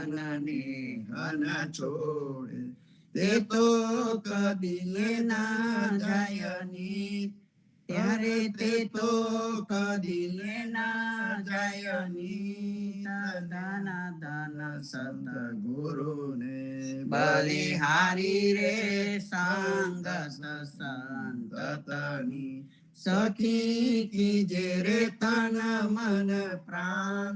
મનને હન છોડે તે તો કદી ના જાય નીત ત્યારે તે તો કદી ના જાય નીત ધન ધન સતગુરુને બલિહારી રે સંગત સંતતની સખી કીજે રે તન મન પ્રાણ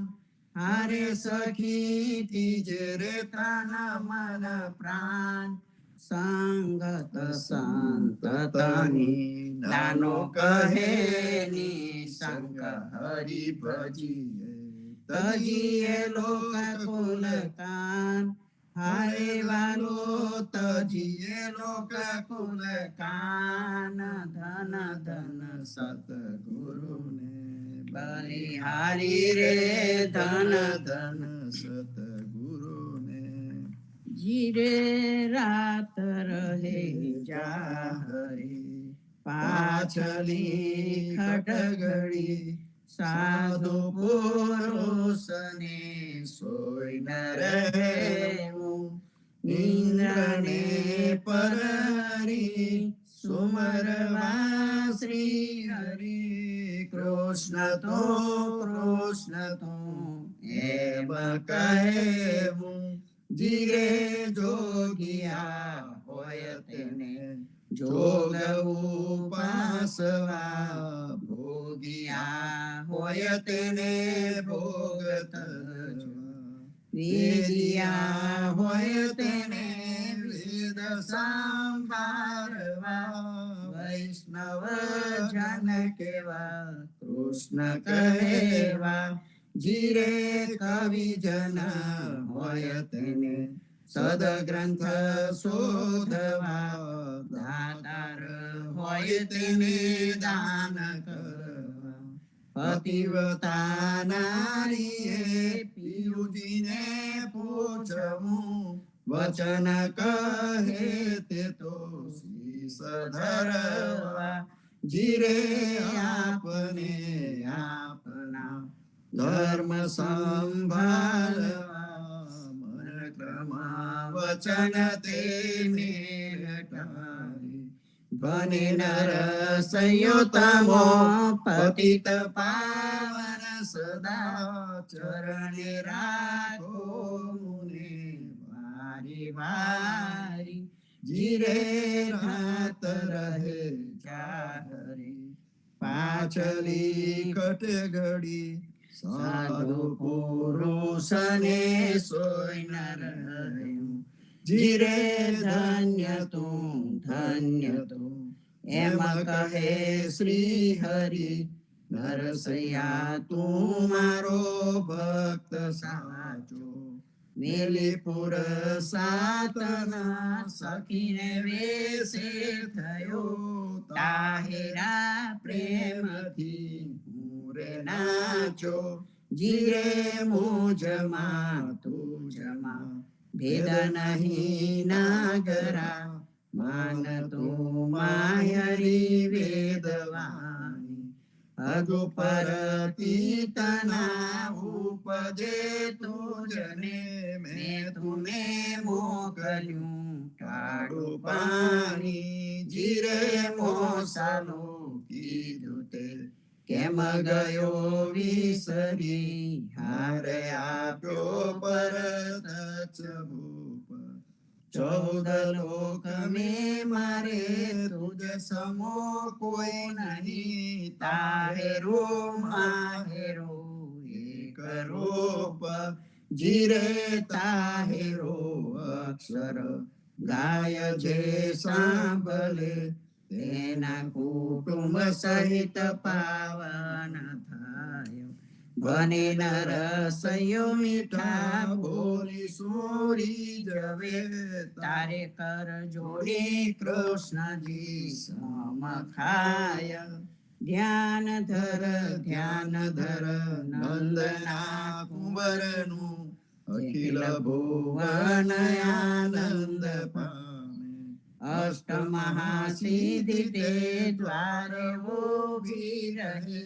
હારે સખી કીજે રે તન મન પ્રાણ સંગત સંતતની નાનો કહે નિસંગ હરિ ભજીએ તજીએ લોક કુલ કાન હારે વાલો તજીએ લોક કુલ કાન ધન ધન સતગુરુને બલિહારી રે ધન ધન સતગુરુને જીરે રાત રહે જાહરી પાછલી ખટગડી સાધુ પુરુષને સોય ન રહેવું ઇન્દ્રને પરી સુમરવા શ્રી હરિ કૃષ્ણ તો એમ કહેવું જીરે જોગિયા હોય તેને જોગ ઉપાસવા ભોગિયા હોય તેને ભોગત વેદિયા હોય તેને વેદ સંભાળવા વૈષ્ણવ જન કેવા કૃષ્ણ કહેવા જીરે કવિ જન હોય તેને સદગ્રંથ શોધવા દાતાર હોય તેને દાન કરવા પતિવ્રતા નારીએ પિયુજીને પૂછવું વચન કહે તે તો શીશ ધરવા જીરે આપને આપના ધર્મ સંભાળવા વચન તેને લટારી બને નર સંયુતમો પતિત પાવન સદા ચરણે રાખો મુને વારી વારી જીરે રાત રહે જાહરી પાછલી કટગડી સાધુ પુરુષને સોય ન રહ્યું જીરે ધન્ય તું એમ કહે શ્રી હરિ નરસૈયા તું મારો ભક્ત સાચો મેલીપુર સાતના સખીને વેશે થયો તાહેરા પ્રેમથી પૂરે નાચો જીરે મુજમાં તુજમાં ભેદ નહીં નાગરા માન તું માયરી વેદવાણી અગુ પરતીતના ઉપજે તુજને મેં તુને મોકલ્યું ટાળું પાણી જીરે મોસાલો કીધું તે કેમ ગયો વિસરી હારે આપ્યો પરત ભૂપ 14 લોક में मारे तुझ समो कोई नहीं ताहेरो माहेरो एक रूप जीरे ताहेरो अक्षर गाय जे सांभले तेना कुटुंब सहित पावन थायो बने नरसयो मीठा बोली सूरी जवे तारे कर जोड़ी कृष्ण जी समखाय ध्यान धर नंदना कुंवरनु अखिल भुवन आनंद पामे अष्ट महासिद्धि ते द्वार वो भी रहे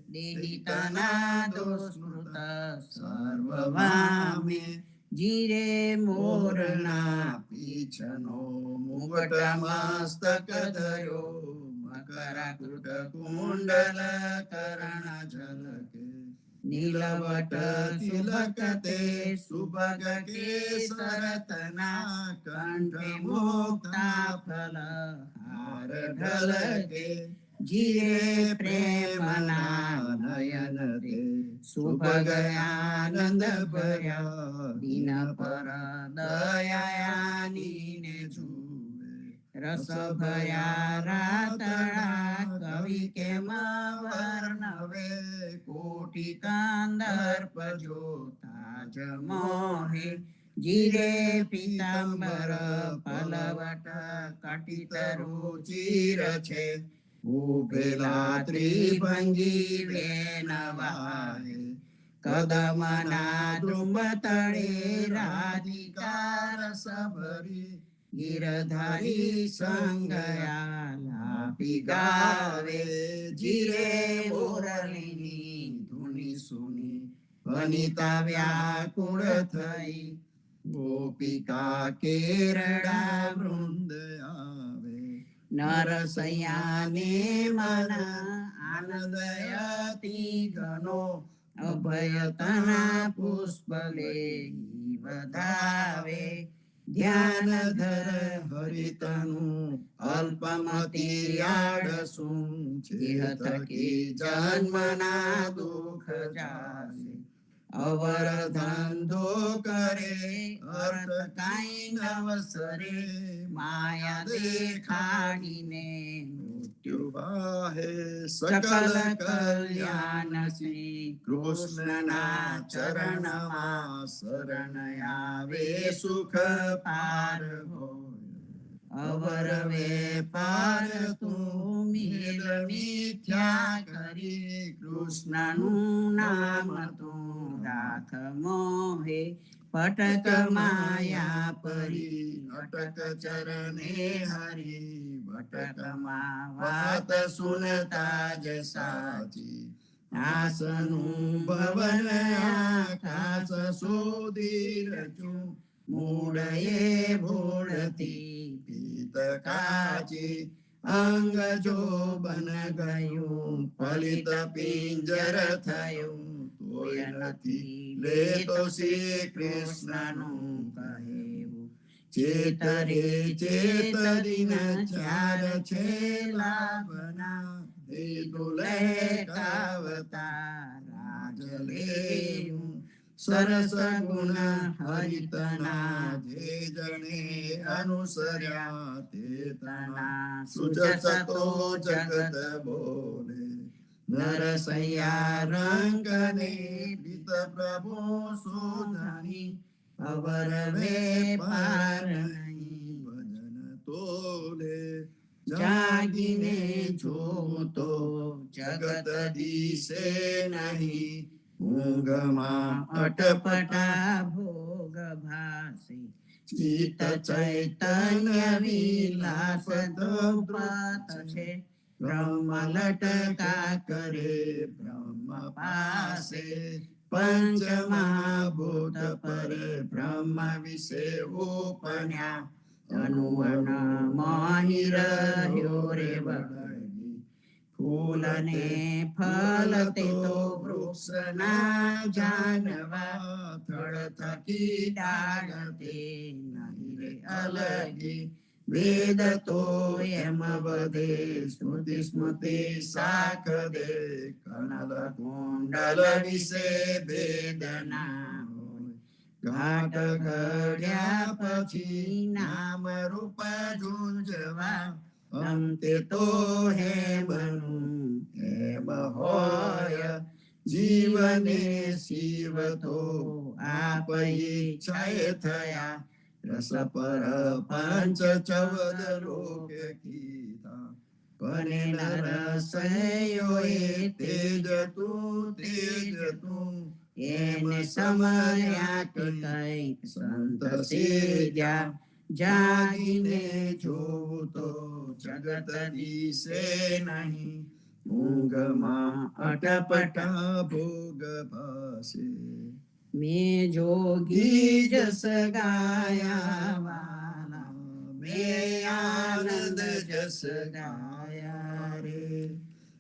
देहितना दोस्मृत सर्ववामे જીરે મોરના પીછનો મુગટ મસ્તક ધર્યો, મકરાકૃત કુંડલ કરણ ઝલકે, નીલવટ તિલક તે સુભગ કેસરતના, કંઠે મુક્તા ફલ હાર ઢલકે, જીરે પ્રેમના નયન તે સુભગ આનંદ ભર્યા, દીન પર દયાની જુએ, રસ ભર્યા રાતડા કવિ કેમ વર્ણવે, કોટી કંદર્પ જોતા જ મોહે, જીરે પીતાંબર પલવટ કટિત રુચિર છે, ઉભેલા ત્રિભંગી વેનવાય, કદમના દ્રુમ તળે રાધિકાર સભરી, ગીરધારી સંગયા ગાવે, જીરે મુરલીની ધૂની સુની, વનિતા વ્યાકુળ થઈ, ગોપિકા કેરડા વૃંદ આવે, નરસૈયાને મન આનંદયતિ ઘનો, અભયતના પુષ્પ લે વધાવે, ધ્યાન ધર હરિતનું અલ્પમતિ આળસું, ચેહ થકી જન્મના દુઃખ જાશે, અવર ધંધો કરે અર્થ કાંઈ નવસરે, માયા દેખાડીને મૃત્યુ વાહે, સકલ કલ્યાણ શ્રી કૃષ્ણના ચરણમાં શરણ આવે, સુખ પાર હોય, અવર વેપાર તું મેલ મિથ્યા કરી, કૃષ્ણનું નામ તું રાખ મોહે, પટક માયા પરી અટક ચરણે હરી, ભટકમાં વાત સુનતા જ સાચી, આસનું ભવન આકાશ શોધી રચું, મૂળયે ભૂળથી પીત કાચી, અંગ જો બન ગયું ફલિત પિંજર થયું, તોય નથી લેતો શ્રી કૃષ્ણનું કહેવું, ચેતરે ચેતરીન ચાર છે લાભના, એ તુલે કાવતા રાજ લેવું, સરસ ગુણ હરિતના જે જણે અનુસર્યા, તે તના સુજસતો જગત બોલે, નરસૈયા રંગને પ્રીત પ્રભુ સુધની, અવર વેપાર નહીં ભજન તોલે, જાગીને જોઉં તો જગત દિશે નહીં, ઊંઘમાં અટપટા ભોગ ભાસે, ચિત્ત ચૈતન્ય વિલાસ દ્રૌપદ છે, બ્રહ્મ લટકા કરે બ્રહ્મ પાસે, પંચમહાભૂત પરે બ્રહ્મ વિશે ઉપન્યા, તનુવન મોહી રહ્યો રે વળગી, ફૂલ ને ફલ તે તો વૃક્ષના જાનવા, થળ થકી ડાળ તે નહીં રે અલગી, વેદ તો એમ વધે સ્મૃતિ સ્મૃતિ શાખ દે, કનલ કુંડલ વિશે વેદના હોય, ઘાટ ઘડ્યા પછી નામ રૂપ ઝૂંઝવા, અંતે તો હેમનું હેમ હોય, જીવને શિવ તો આપ ઈચ્છાએ થયા, રસ પર પંચ ચૌદ લોકે કીધા, બને રસયોએ તેજ તું, એને સમર્યા કઈ સંત સિદ્ધ્યા, જાગીને જોવું તો જગત દિશે નહીં, ઊંઘમાં અટપટા ભોગ ભાસે, મેં જોગી જસ ગાયા વાલા, મેં આનંદ જસ ગાયા રે.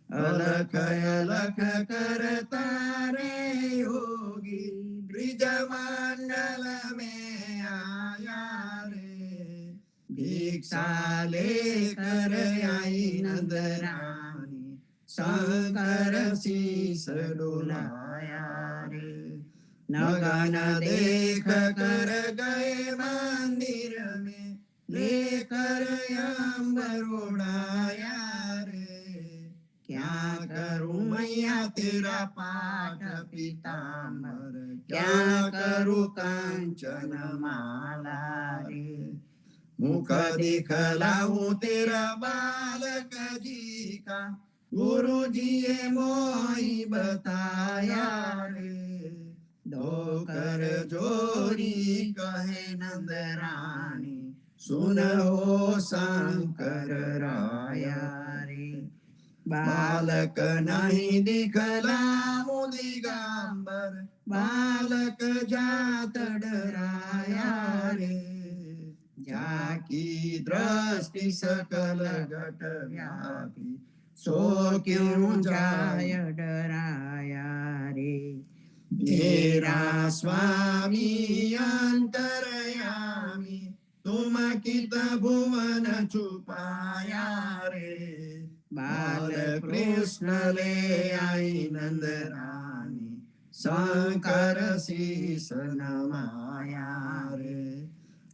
અલખ અલખ કરતા રે યોગી, બ્રિજ મંડલ में आया रे. ભિક્ષા લેકર આઈ નંદરાણી, શંકર શીશ ડોલાયા રે. નગન દેખ કર ગए મંદિર में, लेकर अंबर उड़ाया रे. क्या करूं मैया तेरा पाठ पीताम्बर, क्या करूं कांचन माला रे. मुख दिखलाऊं तेरा बालक जी का, गुरु जी मोही बताया रे. दो कर जोरी कहे नंदरानी, सुन हो शंकर राया रे. बालक नहीं दिखलाऊं दिगंबर, बालक जात डराया रे. जाकी दृष्टि सकल घट व्यापी, सो क्यों जाय डराया रे. मेरा स्वामी अंतरयामी, तुम कित भुवन छुपाया रे. बाल कृष्ण ले आई नंदरानी, शंकर शीस नमाया रे.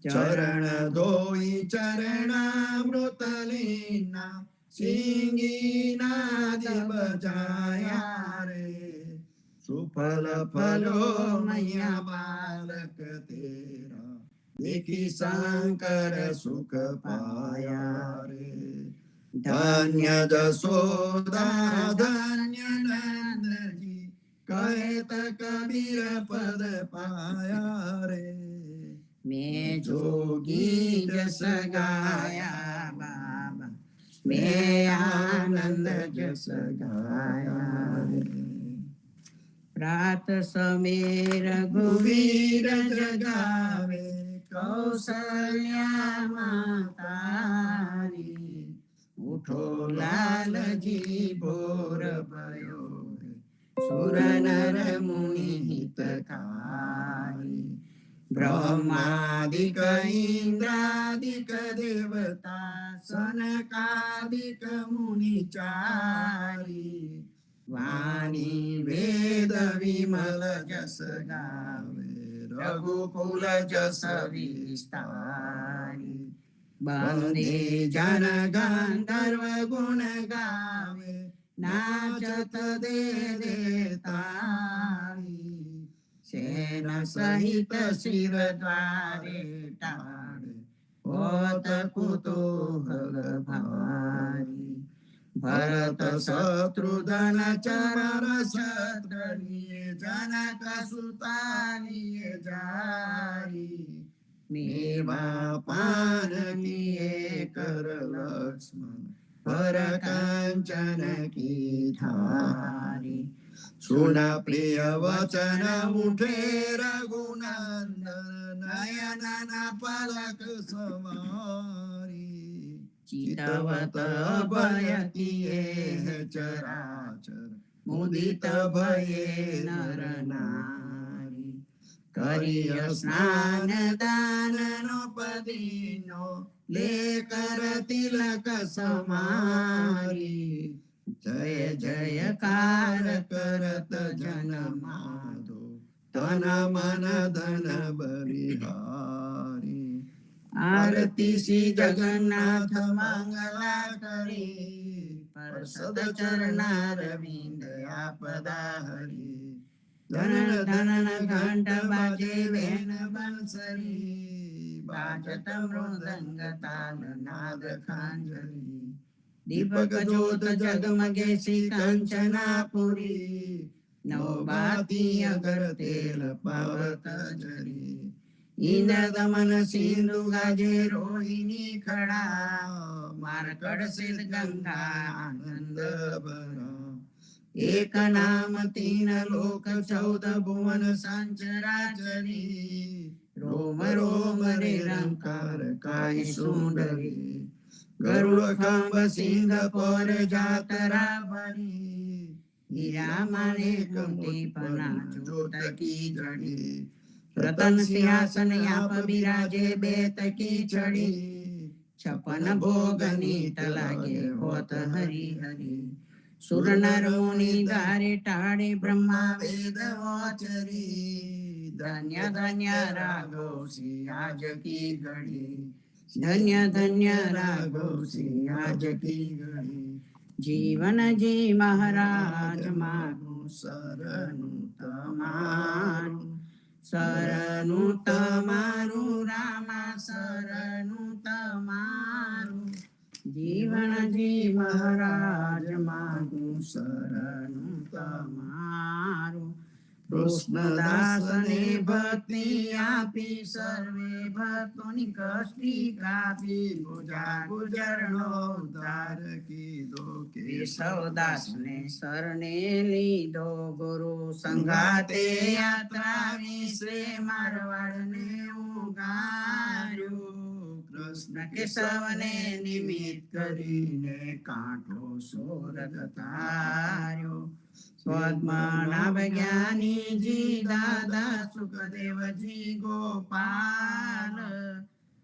चरण धोई चरणामृत लीना, सिंगी नाद बजाया रे. सुफल फलो मैया बालक तेरा, देखी शंकर सुख पाया रे. धन्य जसोदा धन्य नंद जी, कहत कबीर पद पाया रे. मैं जोगी जस गाया बाबा, मैं आनंद जस गाया रे. प्रात समय रघुवीर जगावे, कौशल्या मातारी. उठो लालजी भोर भयो, सुर नर मुनि हितकारी. ब्रह्मादिक इंद्रादिक देवता, सनकादिक मुनि चारी. वाणी वेद विमल जस गावे, रघुकुल जस विस्तारी. बंदे जन गंधर्व गुण गावे, नाचत दे देतारी. सेन सहित शिर द्वारे टाळे, होत कुतूहल भारी. भरत शत्रुघ्न चरण शत्रुघ्न, जनक सुतालिए जारी. मेवा पान किए कर लक्ष्मण, पर कांचन की धारी. सुना प्रिय वचन उठे रघुनंदन, नयन पलक समारी. चितवत भय किए चराचर, मुदित भये नर नारी. करिय स्नान दान नृपदीनो, लेकर तिलक समारी. जय जयकार करत जन माधो, तन मन धन बलिहारी. आरती श्री जगन्नाथ मंगला करी, परसद चरणारविंद आपदा हरी. धनन धनन घंट बाजे वेण बंसरी, बाजत मृदंग ताल नाद खांजरी. दीपक ज्योत जगमगे श्री कंचनापुरी, नवबाती अगर तेल पावत जरी. इंद्र दमन सिंधु गाजे रोहिणी खड़ा, मारकड़ सिद्ध गंगा आनंद भरा. એક નામ તીન લોક 14 ભુવન સંચરાચરી રોમ રોમ રે રંકાર કાય સુંદરી ગરુડ ખંભ સિંહ પર જાતરા ભરી હીરા માને કુંતી પના જોત કી જડી રતન સિંહાસન આપ બિરાજે બેત કી ચડી 56 ભોગની તલાગે હોત હરી હરી સુર નર મુનિ ગારે ટાળે બ્રહ્મા વેદ વચરી ધન્ય ધન્ય રાઘો સિંહ આજ કી ઘડી ધન્ય ધન્ય રાઘો સિંહ આજ કી ઘડી જીવન જી મહારાજ મારું શરણું તમારું રામા શરણું તમારું જીવનજી મહારાજ મારું શરણું તમારું કૃષ્ણદાસને ભક્તિ આપી સર્વે ભક્તોની કષ્ટી કાપી ગુજરનો ઉદ્ધાર કીધો કેશવદાસને શરણે લીધો ગુરુ સંગાતે યાત્રા વિશે મારવાડને ઉગાર્યું કૃષ્ણ કેશવને નિમિત્ત કરીને કાંઠો સોરગ તાર્યો પદ્મનાભ જ્ઞાનીજી દાદા સુખદેવજી ગોપાલ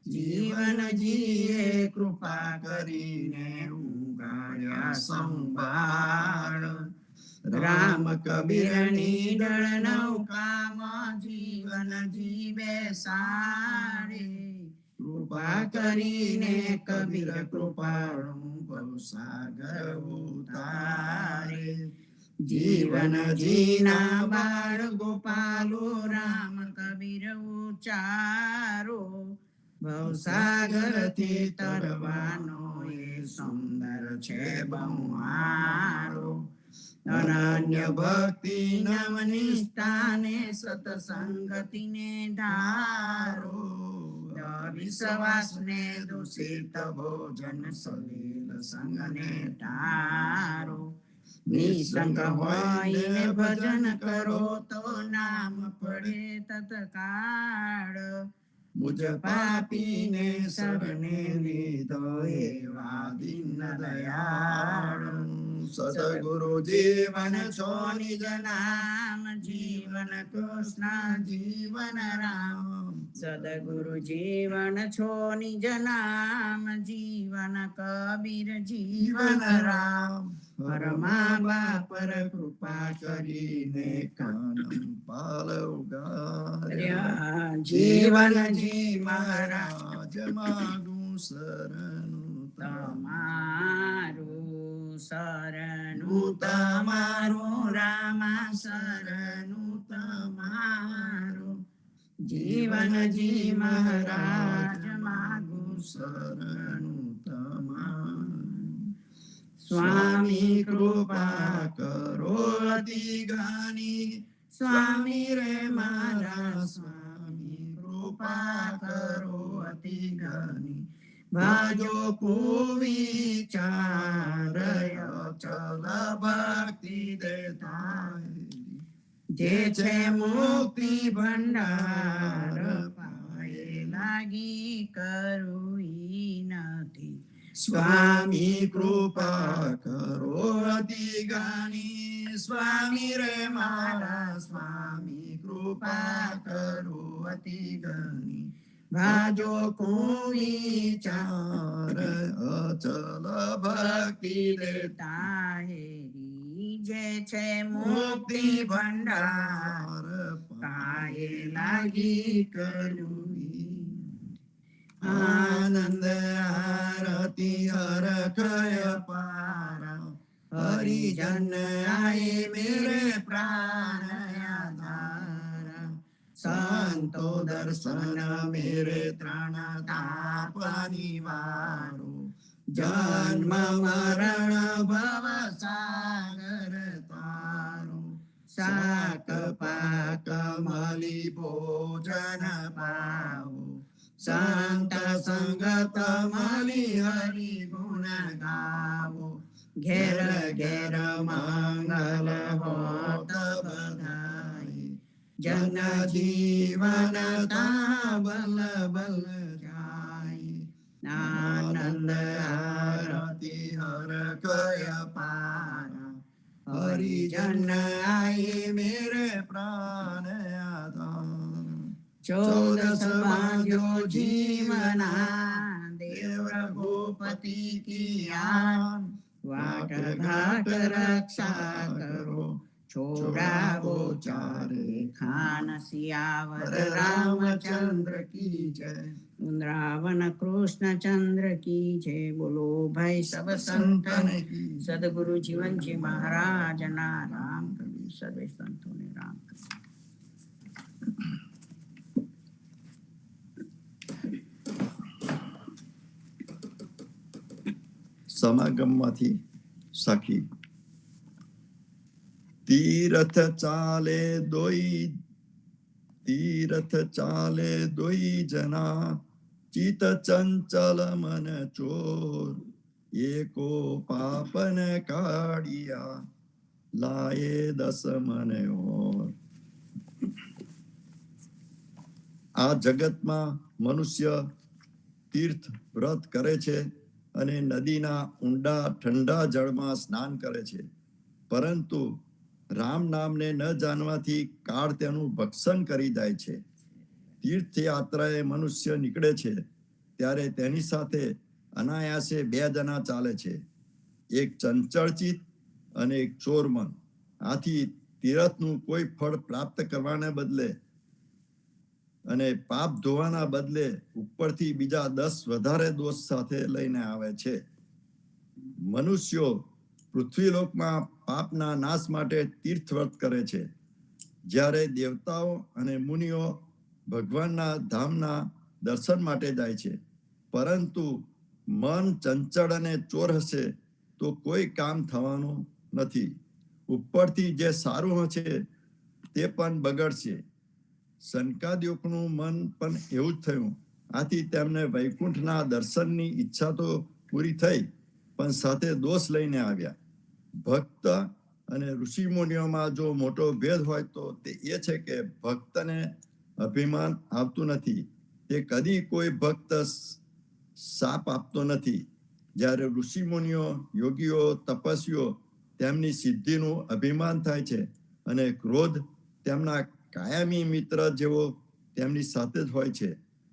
જીવનજીએ કૃપા કરીને ઉગાડ્યા સંભાળ રામ કબીરની દળ નૌકામાં જીવનજી બેસાડે કૃપા કરીને કબીર કૃપાળું ભવસાગર ઉતારે જીવનજીના બાળ ગોપાલો રામ કબીર ઉચારો ભવસાગરથી તરવાનો એ સુંદર છે બહુહારો અનન્ય ભક્તિ નવનિષ્ઠાને સતસંગતિને ધારો વિશ્વાસને દૂષિત ભોજન સલીલ સંગને ટારો નિસંગ હોઈને ભજન કરો તો નામ પડે તત્કાળ મુજ પાપીને શરણે લીધો એવા દીન દયાળ સદગુરુ જીવન છો નિજ નામ જીવન કૃષ્ણ જીવન રામ સદગુરુ જીવન છો નિજ નામ જીવન કબીર જીવન રામ પરમા બાપર કૃપા કરીને કાનમ પાલ ઉગાર્યા જીવનજી મહારાજ માગું શરણું તમારું રામા શરણું તમારું જીવનજી મહારાજ માગું શરણું તમારું સ્વામી કૃપા કરો અતિ ઘણી સ્વામી રે મારા સ્વામી કૃપા કરો અતિ ઘણી ભાજો કુવિચાર ચલ ભક્તિ દેતા જે છે મુક્તિ ભંડાર પાએ લાગી કરવી નથી સ્વામી કૃપા કરો અતિ ઘણી સ્વામી રે મારા સ્વામી કૃપા કરો અતિ ઘણી ભાજો કુવિચાર અચલ ભક્તિ દેતા હેરી જે છે મુક્તિ ભંડાર પાએ લાગી કરવી આનંદ આરતી હરખય પારા હરિજન આયે મેરે પ્રાણ આધારા સંતો દર્શન મેરે ત્રણ તાપ નિવારો જન્મ મરણ ભવ સાગર તારો શાક પાક મલી ભોજન પાવો સંત સંગત મલી હરિ ગુણ ગાવો ઘેર ઘેર મંગલ હોત બધાય, જન જીવન તા બલ બલ જાય. આનંદ આરતી હર કય પાર, હરિજન આઈ મેરે પ્રાણ આધાર. 14 ભાગ્યો જીવના દેવ રઘુપતિ કિયા, વાટ ઘાટ રક્ષા કરો છોડાવો ચારે ખાન. સિયાવર રામચંદ્ર કી જય, વૃંદાવન કૃષ્ણચંદ્ર કી જય. બોલો ભાઈ સબ સંતન કી, સદગુરુ જીવનજી મહારાજ ના રામ કવિ સર્વે સંતોને રામ કવિ. સમાગમમાંથી સખી. તીરથ ચાલે દોઈ જના, ચિત ચંચલ મન ચોર. એકો પાપન કાઢિયા, લાયે 10 મન ઓર. આ જગતમાં મનુષ્ય તીર્થ વ્રત કરે છે અને નદીના ઊંડા ઠંડા જળમાં સ્નાન કરે છે, પરંતુ રામ નામને ન જાણવાથી કાળ તેનું ભક્ષણ કરી જાય છે. તીર્થયાત્રાએ મનુષ્ય નીકળે છે ત્યારે તેની સાથે અનાયાસે 2 જણા ચાલે છે, એક ચંચળચિત અને એક ચોરમન. આથી તીર્થનું કોઈ ફળ પ્રાપ્ત કરવાને બદલે અને પાપ ધોવાના બદલે ઉપરથી બીજા 10 વધારે દોષ સાથે લઈને આવે છે. મનુષ્યો પૃથ્વીલોકમાં પાપના નાશ માટે તીર્થવ્રત કરે છે, જ્યારે દેવતાઓ અને મુનિઓ ભગવાનના ધામના દર્શન માટે જાય છે. પરંતુ મન ચંચળ અને ચોર હશે તો કોઈ કામ થવાનું નથી. ઉપરથી જે સારું હશે તે પણ બગડશે. સનકાદિકનું મન પણ એવું જ થયું. આથી તેમને વૈકુંઠના દર્શનની ઈચ્છા તો પૂરી થઈ, પણ સાથે દોષ લઈને આવ્યા. ભક્ત અને ઋષિ મુનિઓમાં જો મોટો ભેદ હોય તો તે એ છે કે ભક્તને અભિમાન આવતું નથી. તે કદી કોઈ ભક્ત શાપ આપતો નથી, જ્યારે ઋષિ મુનિઓ, યોગીઓ, તપસ્વીઓ તેમની સિદ્ધિનું અભિમાન થાય છે અને ક્રોધ તેમના કાયમી મિત્ર જેવો તેમની સાથે જ હોય છે.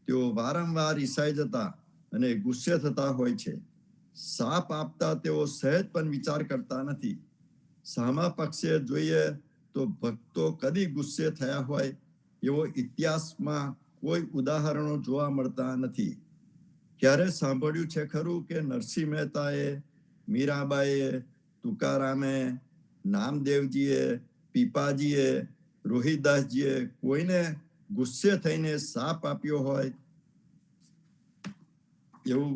તેઓ વારંવાર ઈર્ષાઈ જતા અને ગુસ્સે થતા હોય છે. શાપ આપતા તેઓ સહેજ પણ વિચાર કરતા નથી. સામા પક્ષે જોઈએ તો ભક્તો કદી ગુસ્સે થયા હોય એવો ઇતિહાસમાં કોઈ ઉદાહરણો જોવા મળતા નથી. ક્યારે સાંભળ્યું છે ખરું કે નરસિંહ મહેતાએ, મીરાબાઈએ, તુકારામે, નામદેવજીએ, પીપાજીએ, રોહિદાસજીએ કોઈને ગુસ્સે થઈને શાપ આપ્યો હોય? એવું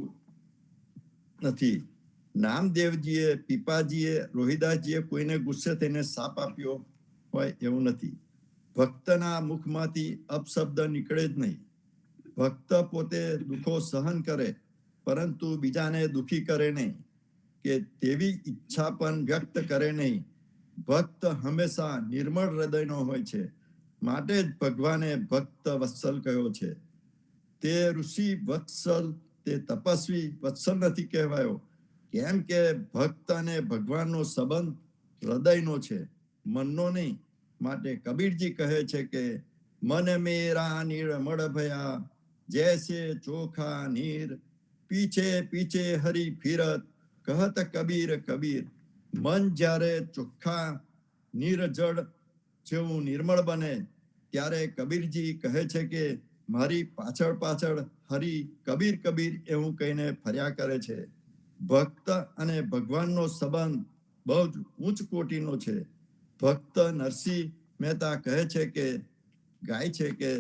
નથી. નામદેવજીએ, પીપાજીએ, રોહિદાસજીએ કોઈને ગુસ્સે થઈને શાપ આપ્યો હોય એવું નથી. ભક્તના મુખમાંથી અપશબ્દ નીકળે જ નહીં. ભક્ત પોતે દુઃખો સહન કરે, પરંતુ બીજાને દુઃખી કરે નહીં કે તેવી ઈચ્છા પણ વ્યક્ત કરે નહીં. ભક્ત હંમેશા નિર્મળ હૃદયનો હોય છે, માટે જ ભગવાને ભક્ત વત્સલ કહ્યો છે. તે ઋષિ વત્સલ, તે તપસ્વી વત્સલ નથી કહેવાયો, કેમ કે ભક્ત અને ભગવાનનો સંબંધ હૃદયનો છે, મનનો નહીં. માટે કબીરજી કહે છે કે મન મેરા નિર્મળ ભયા, જૈસે ચોખા નીર, પીછે પીછે હરી ફિરત, કહત કબીર કબીર. મન જ્યારે ચોખ્ખા નિર્જળ જેવું નિર્મળ બને ત્યારે કબીરજી કહે છે કે મારી પાછળ પાછળ હરી કબીર કબીર એવું કહીને ફર્યા કરે છે. ભક્ત અને ભગવાનનો સંબંધ બહુ જ ઉચ્ચ કોટીનો છે. ભક્ત નરસિંહ મહેતા કહે છે કે ગાય છે કે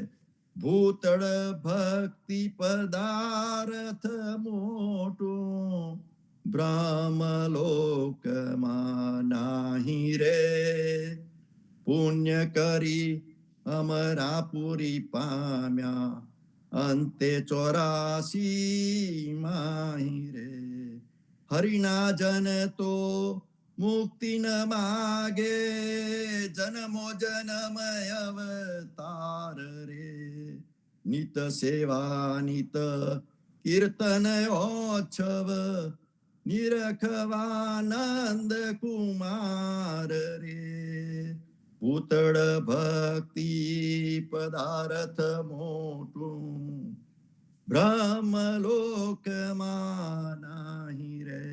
ભૂતળ ભક્તિ પદાર્થ મોટું, બ્રહ્મલોકમાં નાહી રે. પુણ્ય કરી અમરાપુરી પામ્યા, અંતે 84 માહી રે. હરિના જન તો મુક્તિ ન માગે, જન્મો જન્મય અવતાર રે. નિત સેવા નિત કીર્તન ઓછવ, નિરખવાનંદ કુમાર રે. પૂતળ ભક્તિ પદાર્થ મોટું, બ્રહ્મલોકમાં નહીં રે.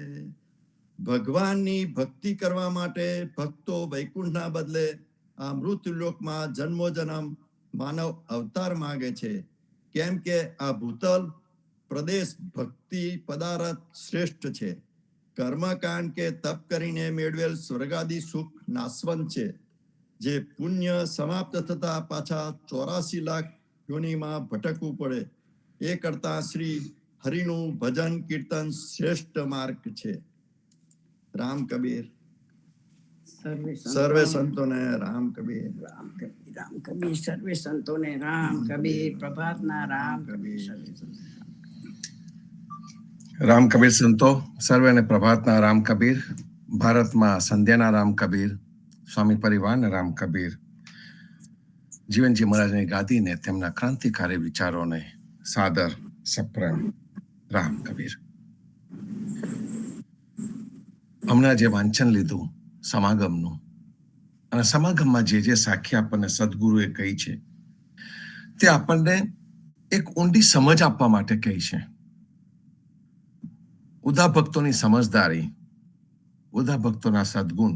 ભગવાનની ભક્તિ કરવા માટે ભક્તો વૈકુંઠના બદલે આ મૃત્યુલોકમાં જન્મો જન્મ માનવ અવતાર માંગે છે, કેમ કે આ ભૂતલ પ્રદેશ ભક્તિ પદાર્થ શ્રેષ્ઠ છે. કર્મકાંડ કે તપ કરીને મેળવેલ સ્વર્ગાદી સુખ નાશવંત છે, જે પુણ્ય સમાપ્ત થતા પાછા 84 લાખ યોનિમાં ભટકવું પડે, એ કરતા શ્રી હરિનું ભજન કીર્તન શ્રેષ્ઠ માર્ગ છે. રામ કબીર. સર્વે સંતોને રામ કબીર. રામ કબીર, રામ કબીર, સર્વે સંતોને રામ કબીર. પ્રભાતના રામ કબીર. રામ કબીર સંતો સર્વેને પ્રભાતના રામ કબીર. ભારતમાં સંધ્યાના રામ કબીર, સ્વામી પરિવારના રામ કબીર, જીવનજી મહારાજની ગાદીને તેમના ક્રાંતિકારી વિચારોને સાદર સપ્રેમ રામ કબીર. હમણાં જે વાંચન લીધું સમાગમનું, અને સમાગમમાં જે સાખી આપણને સદગુરુએ કહી છે, તે આપણને એક ઊંડી સમજ આપવા માટે કહી છે. ઉદા ભક્તોની સમજદારી, ઉદા ભક્તોના સદગુણ,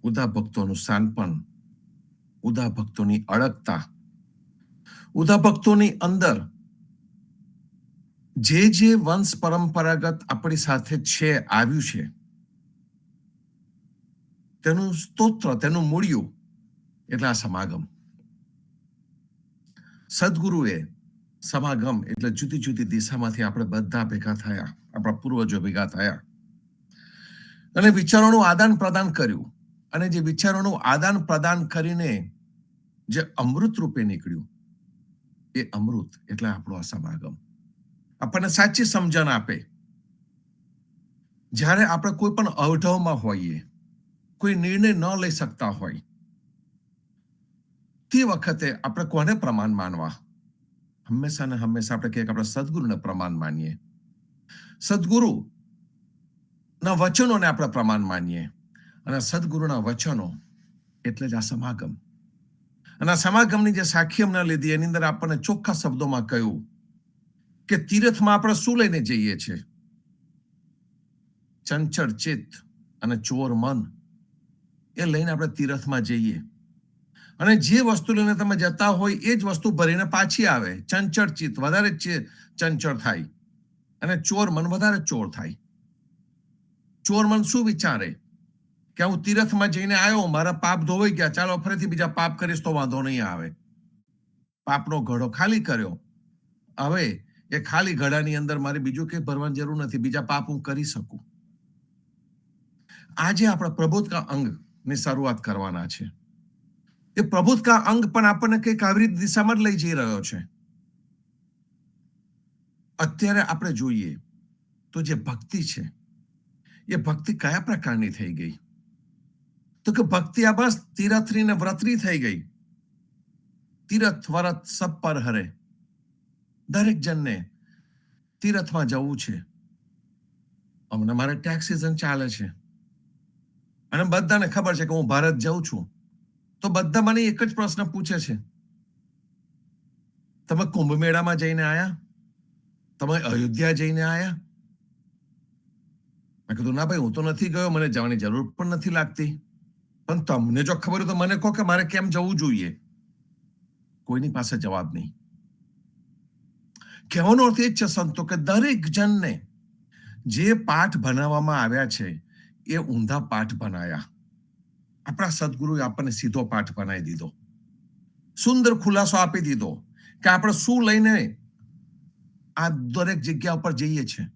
ઉદા ભક્તોનું શાનપણ, ઉદા ભક્તોની અડગતા, ઉદા ભક્તોની અંદર જે વંશ પરંપરાગત આપણી સાથે છે, આવ્યું છે, તેનું સ્તોત્ર, તેનું મૂળિયું એટલે આ સમાગમ. સદગુરુએ સમાગમ એટલે જુદી જુદી દિશામાંથી આપણે બધા ભેગા થયા, આપણા પૂર્વજો ભેગા થયા અને વિચારોનું આદાન પ્રદાન કર્યું. અને જે વિચારોનું આદાન પ્રદાન કરીને જે અમૃત રૂપે નીકળ્યું, એ અમૃત એટલે આપણો આ સમાગમ. આપણને સાચી સમજણ આપે. જ્યારે આપણે કોઈ પણ અવઢવમાં હોઈએ, કોઈ નિર્ણય ન લઈ શકતા હોય, તે વખતે આપણે કોને પ્રમાણ માનવા? હંમેશા ને હંમેશા આપણે કહીએ કે આપણે સદગુરુને પ્રમાણ માનીએ, સદગુરુ ના વચનોને આપણે પ્રમાણ માનીએ. અને સદગુરુના વચનો એટલે જ આ સમાગમ. અને આ સમાગમની જે સાખી અમને લીધી, એની અંદર આપણને ચોખ્ખા શબ્દોમાં કહ્યું કે તીર્થમાં આપણે શું લઈને જઈએ છીએ? ચંચળ ચિત્ત અને ચોર મન, એ લઈને આપણે તીર્થમાં જઈએ. અને જે વસ્તુ લઈને તમે જતા હોય એ જ વસ્તુ ભરીને પાછી આવે. ચંચળ ચિત્ત વધારે ચંચળ થાય અને ચોર મન વધારે ચોર થાય. ચોર મન શું વિચારે કે હું તીર્થમાં જઈને આવ્યો, મારા પાપ ધોવાઈ ગયા, ચાલો ફરીથી બીજા પાપ કરીશ તો વાંધો નહીં આવે. પાપનો ઘડો ખાલી કર્યો, હવે એ ખાલી ઘડાની અંદર મારે બીજું કંઈ ભરવાની જરૂર નથી, બીજા પાપ હું કરી શકું. આજે આપણે પ્રબોધ કા અંગની શરૂઆત કરવાના છે. એ પ્રબોધ કા અંગ પણ આપણને કંઈક આવી રીતે દિશામાં જ લઈ જઈ રહ્યો છે. અત્યારે આપણે જોઈએ તો જે ભક્તિ છે, એ ભક્તિ કયા પ્રકારની થઈ ગઈ? તો કે ભક્તિ આ બસ તીરથની ને વ્રતની થઈ ગઈ. તીરથ વ્રત સબ પર હરે. દરેક જણને તીરથમાં જવું છે. હમણાં મારે ટેક્સ સિઝન ચાલે છે અને બધાને ખબર છે કે હું ભારત જાઉં છું, તો બધા મને એક જ પ્રશ્ન પૂછે છે, તમે કુંભ મેળામાં જઈને આયા? તમે અયોધ્યા જઈને આયા? મેં કીધું ના ભાઈ, હું તો નથી ગયો, મને જવાની જરૂર પણ નથી લાગતી. પણ તમને જો ખબર હોય તો મને કહો કે મારે કેમ જવું જોઈએ. કોઈની પાસે જવાબ નહીં. કહેવાનો અર્થ એ જ છે સંતો કે દરેક જણને જે પાઠ ભણાવવામાં આવ્યા છે, એ ઊંધા પાઠ ભણાયા. આપણા સદગુરુએ આપણને સીધો પાઠ બનાવી દીધો, સુંદર ખુલાસો આપી દીધો કે આપણે શું લઈને આ દરેક જગ્યા ઉપર જઈએ છીએ.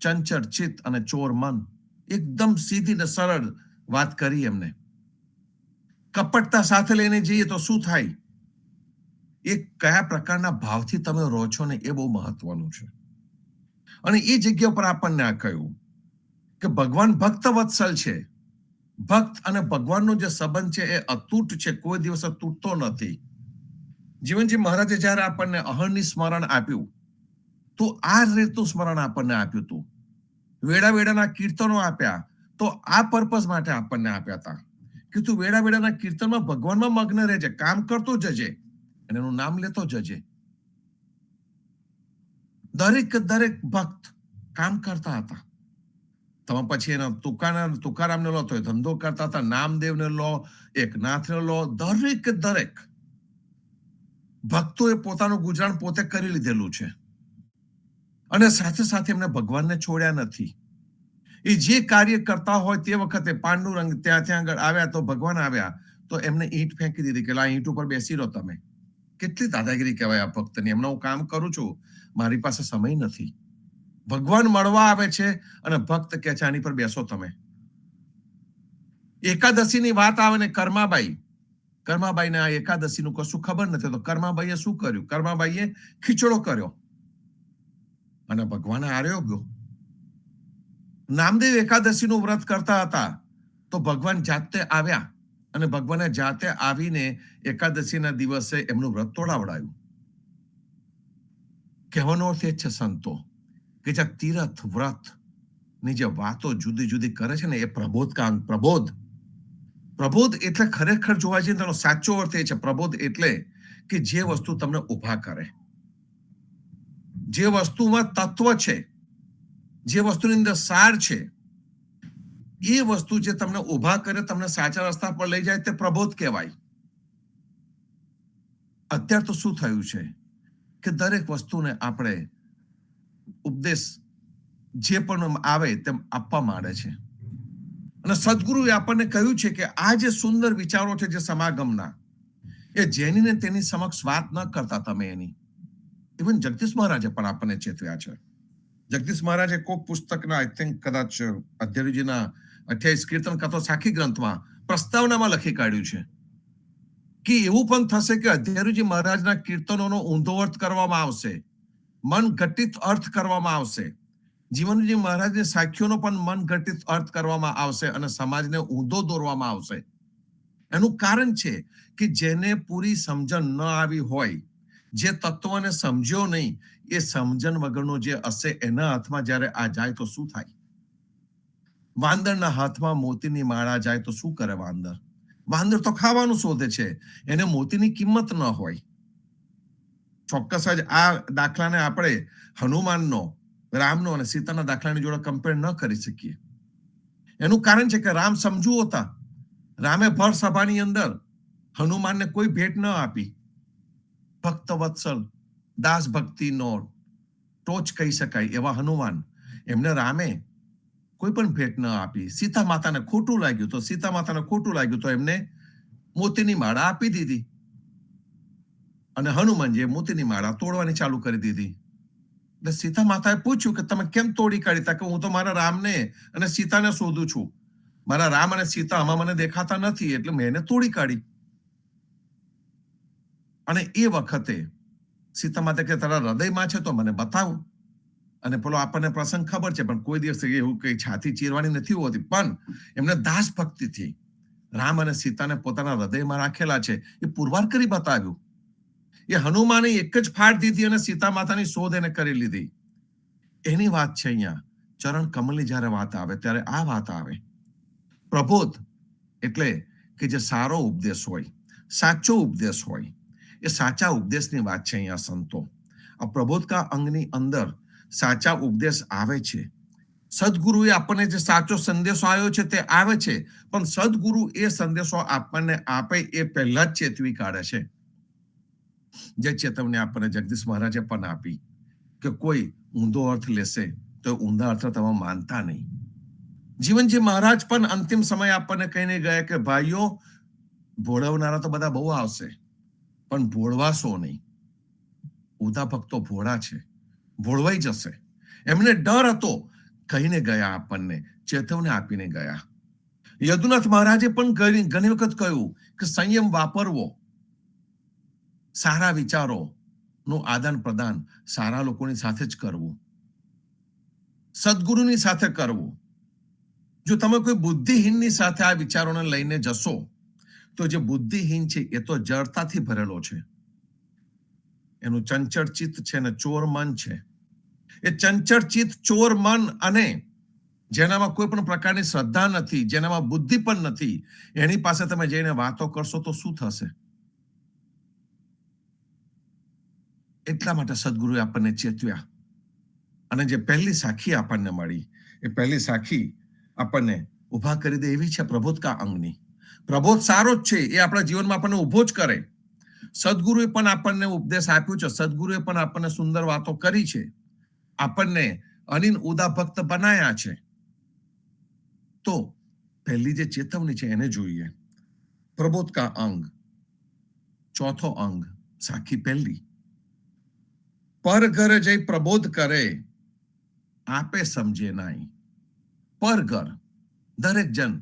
ચંચળ ચિત્ત અને ચોર મન, એકદમ સીધી ને સરળ વાત કરી એમને. કપટતા સાથે લઈને જઈએ તો શું થાય? એ કયા પ્રકારના ભાવથી તમે રહો છો ને, એ બહુ મહત્વનું છે. અને એ જગ્યા પર આપણને આ કહ્યું કે ભગવાન ભક્ત વત્સલ છે. ભક્ત અને ભગવાનનો જે સંબંધ છે એ અતૂટ છે, કોઈ દિવસ તૂટતો નથી. જીવનજી મહારાજે જયારે આપણને અહર્નિ સ્મરણ આપ્યું તો આ રીતનું સ્મરણ આપણને આપ્યું હતું. વેળા વેળાના કીર્તનો આપ્યા તો આ પર્પઝ માટે આપણને આપ્યા હતા કે તું વેળા વેળાના કીર્તનમાં ભગવાનમાં મગ્ન રહેજે, કામ કરતો જજે અને એનું નામ લેતો જજે. દરેક ભક્ત કામ કરતા હતા. તમે પછી એના તુકારામને લો તો એ ધંધો કરતા હતા, નામદેવને લો, એકનાથને લો, દરેક ભક્તોએ પોતાનું ગુજરાન પોતે કરી લીધેલું છે અને સાથે સાથે એમને ભગવાનને છોડ્યા નથી. એ જે કાર્ય કરતા હોય તે વખતે પાંડુરંગ ત્યાં આગળ આવ્યા તો ભગવાન આવ્યા તો એમને ઈંટ ફેંકી દીધી કે આ ઈંટ ઉપર બેસી રહો તમે. કેટલી દાદાગીરી કહેવાય આ ભક્તની. એમને હું કામ કરું છું, મારી પાસે સમય નથી. ભગવાન મળવા આવે છે અને ભક્ત કે છે આની પર બેસો તમે. એકાદશીની વાત આવે ને કર્માબાઈને આ એકાદશીનું કશું ખબર નથી. તો કર્માબાઈએ શું કર્યું? કર્માબાઈએ ખીચડો કર્યો અને ભગવાન આર્યો ગયો. નામદેવ એકાદશીનું વ્રત કરતા હતા તો ભગવાન જાતે આવ્યા અને ભગવાને જાતે આવીને એકાદશીના દિવસે એમનું વ્રત તોડાવડાયું. કહેવાનો અર્થ એ છે સંતો કે જે તીરથ વ્રત ની જે વાતો જુદી જુદી કરે છે ને એ પ્રબોધ એટલે ખરેખર જોવા જઈએ તેનો સાચો અર્થ એ છે. પ્રબોધ એટલે કે જે વસ્તુ તમને ઉભા કરે, જે વસ્તુમાં તત્વ છે, જે વસ્તુની અંદર સાર છે, એ વસ્તુ જે તમને ઉભા કરે, તમને સાચા રસ્તા પર લઈ જાય તે પ્રબોધ કહેવાય. અત્યારે તો શું થયું છે કે દરેક વસ્તુને આપણે ઉપદેશ જે પણ આવે તેમ આપવા માંડે છે. અને સદગુરુએ આપણને કહ્યું છે કે આ જે સુંદર વિચારો છે જે સમાગમના, એ જેનીને તેની સમક્ષ વાત ન કરતા તમે એની. ઇવન જગદીશ મહારાજે પણ આપણને ચેતવ્યા છે. જગદીશ મહારાજે કોઈક પુસ્તકના આઈ થિંક કદાચ અધ્યયજીના 28 કીર્તન કાં તો સાખી ગ્રંથમાં પ્રસ્તાવનામાં લખી કાઢ્યું છે કે એવું પણ થશે કે અધ્યયજી મહારાજના કીર્તનોનો ઊંધો અર્થ કરવામાં આવશે, મન ઘટિત અર્થ કરવામાં આવશે. જીવનજી મહારાજની સાખીઓનો પણ મન ઘટિત અર્થ કરવામાં આવશે અને સમાજને ઊંધો દોરવામાં આવશે. એનું કારણ છે કે જેને પૂરી સમજણ ન આવી હોય, જે તત્વને સમજ્યો નહીં, એ સમજણ વગરનો જે હશે એના હાથમાં જ્યારે આ જાય તો શું થાય? વાંદરના હાથમાં મોતીની માળા જાય તો શું કરે વાંદર? વાંદર તો ખાવાનું શોધે છે, એને મોતીની કિંમત ન હોય. ચોક્કસ જ આ દાખલાને આપણે હનુમાનનો, રામનો અને સીતાના દાખલાની જોડે કમ્પેર ન કરી શકીએ. એનું કારણ છે કે રામ સમજુ હતા. રામે ભર સભાની અંદર હનુમાનને કોઈ ભેટ ન આપી. ભક્ત વત્સલ, દાસ ભક્તિનો ટોચ કહી શકાય એવા હનુમાન, એમને રામે કોઈ પણ ભેટ ન આપી. સીતા માતાને ખોટું લાગ્યું તો એમને મોતીની માળા આપી દીધી અને હનુમાનજીએ મોતીની માળા તોડવાની ચાલુ કરી દીધી. એટલે સીતા માતાએ પૂછ્યું કે તમે કેમ તોડી કાઢી? તા કે હું તો મારા રામને અને સીતાને શોધું છું, મારા રામ અને સીતા આમાં મને દેખાતા નથી એટલે મેં એને તોડી કાઢી. અને એ વખતે સીતા માતા કે તારા હૃદયમાં છે તો મને બતાવો. અને પેલો આપણને પ્રસંગ ખબર છે, પણ કોઈ દિવસ એવું કઈ છાતી ચીરવાની નથી હોતી. પણ એમને દાસ ભક્તિથી રામ અને સીતાને પોતાના હૃદયમાં રાખેલા છે એ પુરવાર કરી બતાવ્યું. એ હનુમાને એક જ ફાટ દીધી અને સીતા માતાની શોધ એને કરી લીધી. એની વાત છે અહીંયા. ચરણ કમલની જયારે વાત આવે ત્યારે આ વાત આવે. પ્રબોધ એટલે કે જે સારો ઉપદેશ હોય, સાચો ઉપદેશ હોય, એ સાચા ઉપદેશની વાત છે અહીંયા સંતો. આ પ્રબોધ કા અંગની અંદર સાચા ઉપદેશ આવે છે. સદગુરુએ આપણને જે સાચો સંદેશો આવ્યો છે તે આવે છે, પણ સદગુરુ એ સંદેશો આપણને આપે એ પહેલા જ ચેતવી કાઢે છે. જે ચેતવણી આપણને જગદીશ મહારાજે પણ આપી કે કોઈ ઊંધો અર્થ લેશે તો ઊંધા અર્થ તમે માનતા નહીં. જીવનજી મહારાજ પણ અંતિમ સમય આપણને કહીને ગયા કે ભાઈઓ, ભોળવનારા તો બધા બહુ આવશે, પણ ભોળવાશો નહીં. ઉદા ભક્તો ભોળા છે, ભોળવાઈ જશે. એમને ડર હતો, કહીને ગયા, આપણને ચેતવણી આપીને ગયા. યદુનાથ મહારાજે પણ ઘણી વખત કહ્યું કે સંયમ વાપરવો, સારા વિચારો નું આદાન પ્રદાન સારા લોકોની સાથે જ કરવું. સદગુરુની સાથે કરવું. જો તમે કોઈ બુદ્ધિહીનની સાથે આ વિચારોને લઈને જશો તો જે બુદ્ધિહીન છે એ તો જડતાથી ભરેલો છે. એનું ચંચળ ચિત્ત છે ને ચોર મન છે. એ ચંચળ ચિત્ત, ચોર મન અને જેનામાં કોઈ પણ પ્રકારની શ્રદ્ધા નથી, જેનામાં બુદ્ધિ પણ નથી, એની પાસે તમે જઈને વાતો કરશો તો શું થશે? એટલા માટે સદગુરુએ આપણને ચેતવ્યા. અને જે પહેલી સાખી આપણને મળી, એ પહેલી સાખી આપણને ઉભા કરી દે એવી છે પ્રબોધકા અંગની. પ્રબોધ સારો જ છે, એ આપણા જીવનમાં આપણને ઉભો જ કરે. સદગુરુએ પણ આપણને ઉપદેશ આપ્યો છે, સદગુરુએ પણ આપણને સુંદર વાતો કરી છે, આપણને અનિન ઉદા ભક્ત બનાયા છે. તો પહેલી જે ચેતવણી છે એને જોઈએ. પ્રબોધકા અંગ, ચોથો અંગ, સાખી પહેલી. પર ઘર જઈ પ્રબોધ કરે, આપે સમજે નાઈ. પર ઘર, દરેક જણ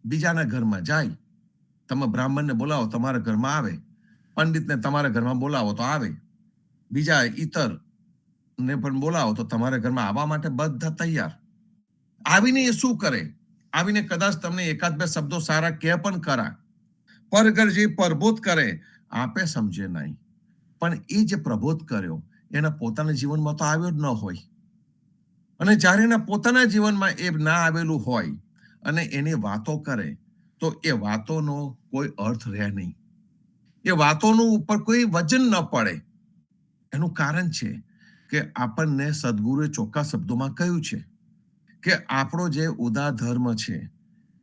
બીજાના ઘરમાં જાય. તમે બ્રાહ્મણને બોલાવો, તમારા ઘરમાં આવે. પંડિતને તમારા ઘરમાં બોલાવો તો આવે. બીજા ઇતર ને પણ બોલાવો તો તમારા ઘરમાં આવવા માટે બધા તૈયાર. આવીને એ શું કરે? આવીને કદાચ તમને એકાદ બે શબ્દો સારા કહે પણ ખરા. પર ઘર જે પ્રબોધ કરે, આપે સમજે નહીં. પણ એ જે પ્રબોધ કર્યો એના પોતાના જીવનમાં તો આવ્યો જ ન હોય. અને જ્યારે એના પોતાના જીવનમાં એ ના આવેલું હોય અને એની વાતો કરે તો એ વાતોનો કોઈ અર્થ રહે નહીં. એ વાતોનું ઉપર કોઈ વજન ન પડે. એનું કારણ છે કે આપણને સદગુરુએ ચોખ્ખા શબ્દોમાં કહ્યું છે કે આપણો જે ઉદાર ધર્મ છે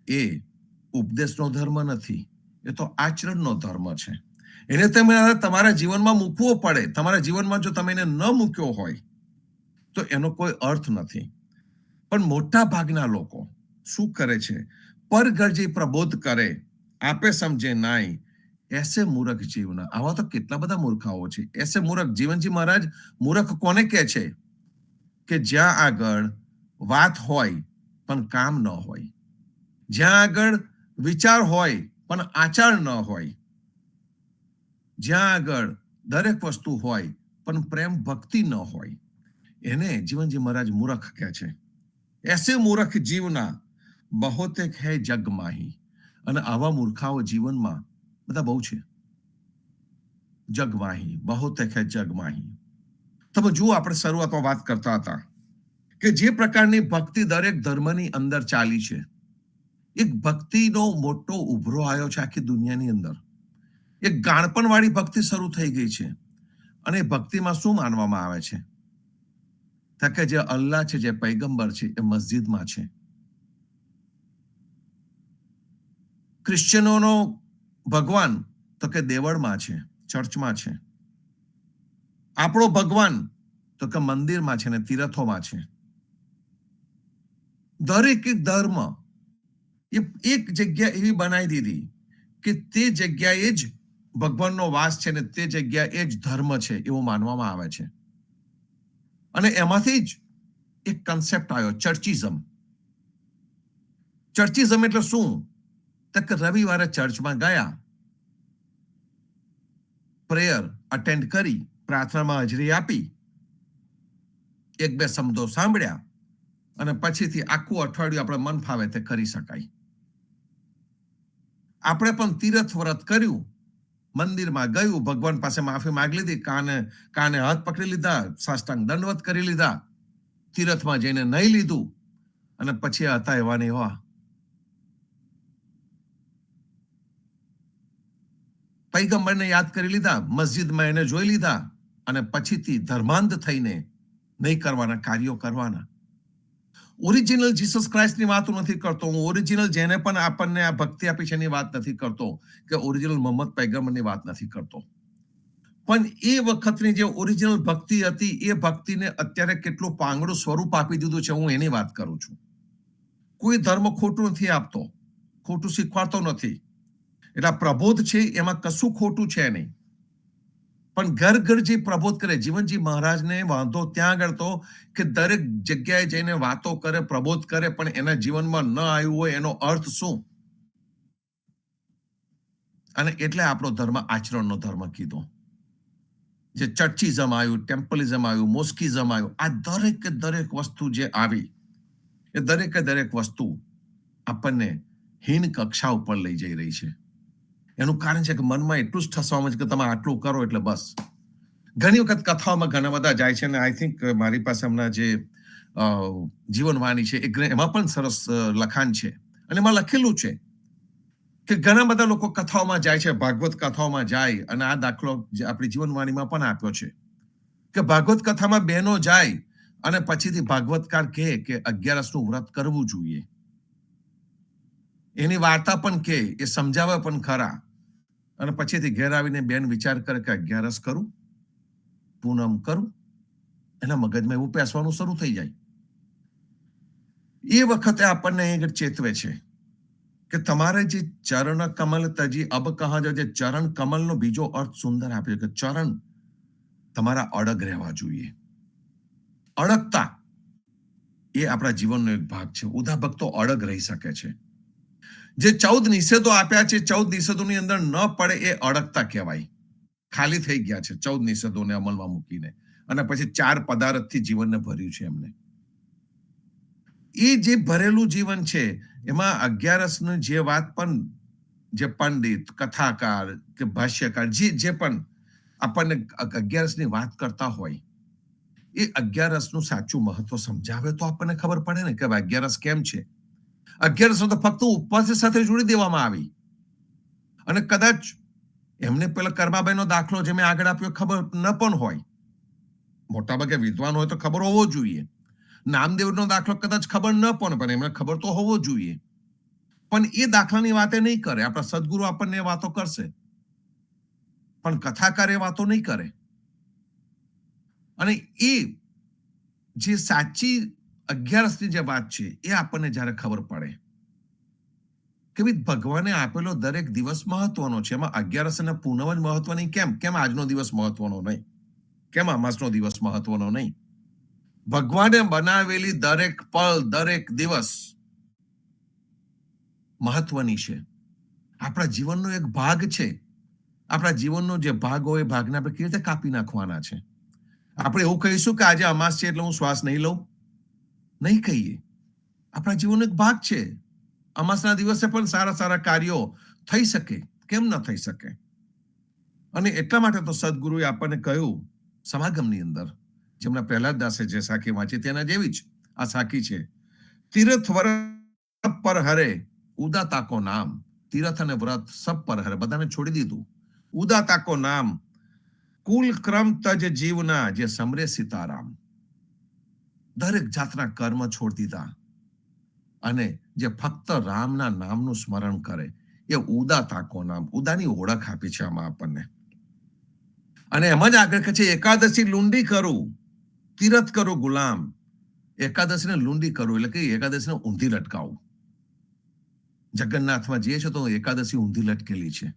એ ઉપદેશનો ધર્મ નથી, એ તો આચરણનો ધર્મ છે. એને તમે તમારા જીવનમાં મૂકવો પડે. તમારા જીવનમાં જો તમે એને ન મૂક્યો હોય તો એનો કોઈ અર્થ નથી. પણ મોટા ભાગના લોકો શું કરે છે? પર ગરજી પ્રબોધ કરે, આપે સમજે નાઈ. એસે મૂર્ખ જીવના. આવા તો કેટલા બધા મૂર્ખાઓ છે. એસે મૂર્ખ. જીવનજી મહારાજ મૂર્ખ કોને કહે છે? કે જ્યાં આગળ વાત હોય પણ કામ ન હોય, જ્યાં આગળ વિચાર હોય પણ આચાર ન હોય, જ્યાં આગળ દરેક વસ્તુ હોય પણ પ્રેમ ભક્તિ ન હોય, એને જીવનજી મહારાજ મૂર્ખ કહે છે. એસે મૂર્ખ જીવના બહોતેક હૈ જગ માહી. અને આવા મૂર્ખાઓ જીવનમાં બધા બહુ છે. જગમાહી, બહોતેક હૈ જગમાહી. તમે જુઓ, આપણે શરૂઆતમાં વાત કરતા હતા કે જે પ્રકારની ભક્તિ દરેક ધર્મની અંદર ચાલી છે, એક ભક્તિનો મોટો ઉભરો આવ્યો છે આખી દુનિયાની અંદર. એક ગાણપણ વાળી ભક્તિ શરૂ થઈ ગઈ છે. અને ભક્તિમાં શું માનવામાં આવે છે? કે જે અલ્લાહ છે, જે પૈગંબર છે, એ મસ્જિદમાં છે. ક્રિશ્ચિયનોનો ભગવાન તો કે દેવળમાં છે, ચર્ચમાં છે. આપણો ભગવાન તો કે મંદિરમાં છે ને તીર્થોમાં છે. દરેક ધર્મ એક જગ્યા એવી બનાવી દીધી કે તે જગ્યાએ જ ભગવાનનો વાસ છે ને તે જગ્યાએ જ ધર્મ છે એવું માનવામાં આવે છે. અને એમાંથી જ એક કન્સેપ્ટ આવ્યો, ચર્ચિઝમ. ચર્ચિઝમ એટલે શું? તો કે રવિવારે ચર્ચમાં ગયા, પ્રેયર અટેન્ડ કરી, પ્રાર્થનામાં હાજરી આપી, એક બે શબ્દો સાંભળ્યા અને પછીથી આખું અઠવાડિયું આપણે મન ફાવે તે કરી શકાય. આપણે પણ તીર્થ વ્રત કર્યું, મંદિરમાં ગયું, ભગવાન પાસે માફી માંગી લીધી, કાને હાથ પકડી લીધા, સાષ્ટાંગ દંડવત કરી લીધા, તીર્થમાં જઈને નહીં લીધું અને પછી હતા એવા ને એવા. પૈગંબરને યાદ કરી લીધા, મસ્જિદમાં એને જોઈ લીધા અને પછીથી ધર્માંધ થઈને નહીં કરવાના કાર્યો કરવાના. ઓરિજિનલ જીસસ ક્રાઇસ્ટની વાત નથી કરતો હું. ઓરિજિનલ જેને પણ આપણને આ ભક્તિ આપી છે એની વાત નથી કરતો, કે ઓરિજિનલ મોહમ્મદ પૈગંબરની વાત નથી કરતો. પણ એ વખતની જે ઓરિજિનલ ભક્તિ હતી એ ભક્તિને અત્યારે કેટલું પાંગડું સ્વરૂપ આપી દીધું છે, હું એની વાત કરું છું. કોઈ ધર્મ ખોટું નથી આપતો, ખોટું શીખવાડતો નથી. એટલે પ્રબોધ છે એમાં કશું ખોટું છે નહીં. પણ ઘર ઘર જે પ્રબોધ કરે, જીવનજી મહારાજને વાંધો ત્યાં આગળ તો કે દરેક જગ્યાએ જઈને વાતો કરે, પ્રબોધ કરે, પણ એના જીવનમાં ન આવ્યું હોય એનો અર્થ શું? અને એટલે આપણો ધર્મ આચરણનો ધર્મ કીધો. જે ચર્ચિઝમ આવ્યું, ટેમ્પલિઝમ આવ્યું, મોસ્કિઝમ આવ્યું, આ દરેક વસ્તુ જે આવી એ દરેક વસ્તુ આપણને હીન કક્ષા ઉપર લઈ જઈ રહી છે. એનું કારણ છે કે મનમાં એટલું જ ઠસવામાં છે કે તમે આટલું કરો એટલે બસ. ઘણી વખત કથાઓમાં ઘણા બધા જાય છે અને આઈ થિંક મારી પાસે હમણાં જે જીવનવાણી છે એમાં પણ સરસ લખાણ છે અને એમાં લખેલું છે કે ઘણા બધા લોકો કથાઓમાં જાય છે, ભાગવત કથાઓમાં જાય, અને આ દાખલો આપણી જીવનવાણીમાં પણ આપ્યો છે કે ભાગવત કથામાં બહેનો જાય અને પછીથી ભાગવતકાર કહે કે 11નું વ્રત કરવું જોઈએ. એની વાર્તા પણ કહે, એ સમજાવે પણ ખરા, અને પછીથી ઘેર આવીને બેન વિચાર કરે કે 11 કરું, પૂનમ કરું. એના મગજમાં એવું પેસવાનું શરૂ થઈ જાય. એ વખતે આપણને એ ચેતવે છે કે તમારે જે ચરણ કમલ તજી અબ કહા જો, જે ચરણ કમલનો બીજો અર્થ સુંદર આપ્યો કે ચરણ તમારા અડગ રહેવા જોઈએ. અડગતા એ આપણા જીવનનો એક ભાગ છે. ઉદા ભક્તો અડગ રહી શકે છે. જે 14 નિષેધો આપ્યા છે, 14 નિષેધોની અંદર ન પડે એ અડગતા કહેવાય. ખાલી થઈ ગયા છે 14 નિષેધોને અમલમાં મૂકીને, અને પછી 4 પદાર્થથી જીવનને ભર્યું છે એમને. એ જે ભરેલું જીવન છે એમાં 11ની જે વાત પણ જે પંડિત, કથાકાર કે ભાષ્યકાર જે પણ આપણને 11ની વાત કરતા હોય એ 11નું સાચું મહત્વ સમજાવે તો આપણને ખબર પડે ને કે 11 કેમ છે. 11 તો ફક્ત ઉપવાસ સાથે જોડી દેવામાં આવી, અને કદાચ એમને પેલા કર્માબાઈનો દાખલો જે મેં આગળ આપ્યો ખબર ન પણ હોય. મોટાભાગે વિદ્વાન હોય તો ખબર હોવો જોઈએ. નામદેવનો દાખલો કદાચ ખબર ન પણ એમને ખબર તો હોવો જોઈએ, પણ એ દાખલાની વાતે નહીં કરે. આપણા સદગુરુ આપણને એ વાતો કરશે, પણ કથાકાર એ વાતો નહીં કરે. અને એ જે સાચી 11ની જે વાત છે એ આપણને જ્યારે ખબર પડે કે ભગવાને આપેલો દરેક દિવસ મહત્વનો છે, એમાં 11 અને પૂનમ જ મહત્વની કેમ આજનો દિવસ મહત્વનો નહીં? કેમ અમાસનો દિવસ મહત્વનો નહીં? ભગવાને બનાવેલી દરેક પળ, દરેક દિવસ મહત્વની છે. આપણા જીવનનો એક ભાગ છે. આપણા જીવનનો જે ભાગ હોય એ ભાગને આપણે કેવી રીતે કાપી નાખવાના છે? આપણે એવું કહીશું કે આજે અમાસ છે એટલે હું શ્વાસ નહીં લઉં? નહીં કહીએ. આપણા જીવનનો એક ભાગ છે. અમાસના દિવસે પણ સારા કાર્યો થઈ શકે, કેમ ન થઈ શકે? અને એટલા માટે તો સદગુરુએ આપણને કહ્યું સમાગમની અંદર, જેમના પ્રહલાદ દાસે જે સાખી વાંચી તેના જેવી જ આ સાખી છે. તીર્થ વ્રત પર હરે ઉદાતા કો નામ. તીર્થ અને વ્રત સબ પર હરે, બધાને છોડી દીધું. ઉદાતા કો નામ કુલ ક્રમ તજ જીવના, જે સમરે સીતારામ. દરેક જાતના કર્મ છોડી દીધા અને જે ફક્ત રામના નામનું સ્મરણ કરે એ ઉદાતા કો નામ. ઉદાની ઓળખ આપી છે આમાં આપણને. અને એમ જ આગળ કહે છે એકાદશી લુંડી કરું, તીરથ કરું ગુલામ. એકાદશીને લુંડી કરું એટલે કે એકાદશીને ઊંધી લટકાવું. જગન્નાથમાં જઈએ છો તો એકાદશી ઊંધી લટકેલી છે.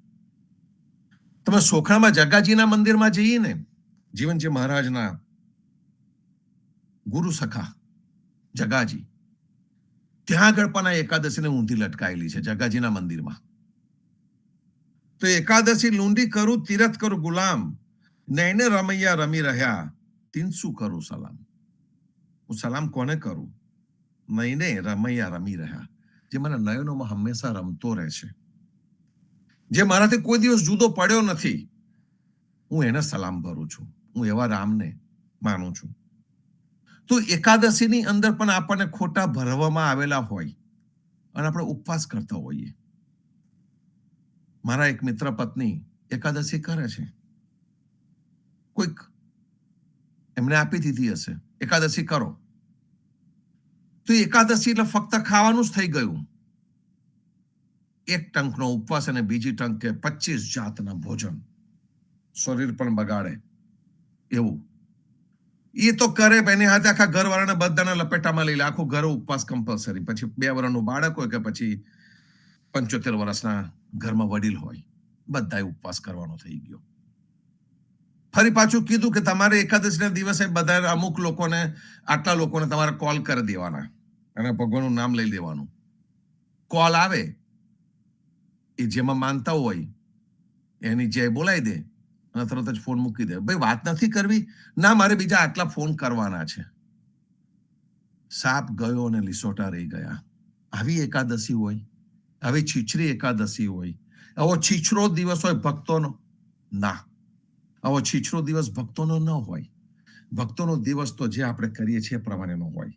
તમે સોખણામાં જગાજીના મંદિરમાં જઈએ ને, જીવનજી મહારાજના ગુરુ સખા જગાજી, ત્યાં આગળ પણ આ એકાદશીને ઊંધી લટકાયેલી છે જગાજીના મંદિરમાં. તો એકાદશી લુંડી કરું, તીરથ કરું ગુલામ, નૈને રમૈયા રમી રહ્યા, તીન શું કરું સલામ. હું સલામ કોને કરું? નૈને રમૈયા રમી રહ્યા, જે મારા નયનોમાં હંમેશા રમતો રહે છે, જે મારાથી કોઈ દિવસ જુદો પડ્યો નથી. હું એને સલામ ભરું છું. હું એવા રામને માનું છું. તો એકાદશીની અંદર પણ આપણને ખોટા ભરવામાં આવેલા હોય અને આપણે ઉપવાસ કરતા હોઈએ. મારા એક મિત્ર પત્ની એકાદશી કરે છે. કોઈક એમને આપી દીધી હશે એકાદશી કરો, તો એકાદશી એટલે ફક્ત ખાવાનું જ થઈ ગયું. એક ટંકનો ઉપવાસ અને બીજી ટંકે 25 જાતના ભોજન, શરીર પણ બગાડે એવું. એ તો કરે, એની હાથે આખા ઘરવાળાને બધાના લપેટામાં લઈ લે. આખું ઘર ઉપવાસ કમ્પલસરી. પછી 2 વર્ષનું બાળક હોય કે પછી 75 વર્ષના ઘરમાં વડીલ હોય, બધાએ ઉપવાસ કરવાનો થઈ ગયો. ફરી પાછું કીધું કે તમારે એકાદશીના દિવસે બધા અમુક લોકોને, આટલા લોકોને તમારે કોલ કરી દેવાના અને ભગવાનનું નામ લઈ લેવાનું. કોલ આવે એ જેમાં માનતા હોય એની જય બોલાવી દે, અને તરત જ ફોન મૂકી દે. ભાઈ વાત નથી કરવી, ના મારે બીજા આટલા ફોન કરવાના છે. સાપ ગયો અને લીસોટા રહી ગયા. આવી એકાદશી હોય, આવી છીછરી એકાદશી હોય, આવો છીછરો દિવસ હોય ભક્તોનો? ના, આવો છીછરો દિવસ ભક્તોનો ન હોય. ભક્તોનો દિવસ તો જે આપણે કરીએ છીએ પ્રમાણેનો હોય.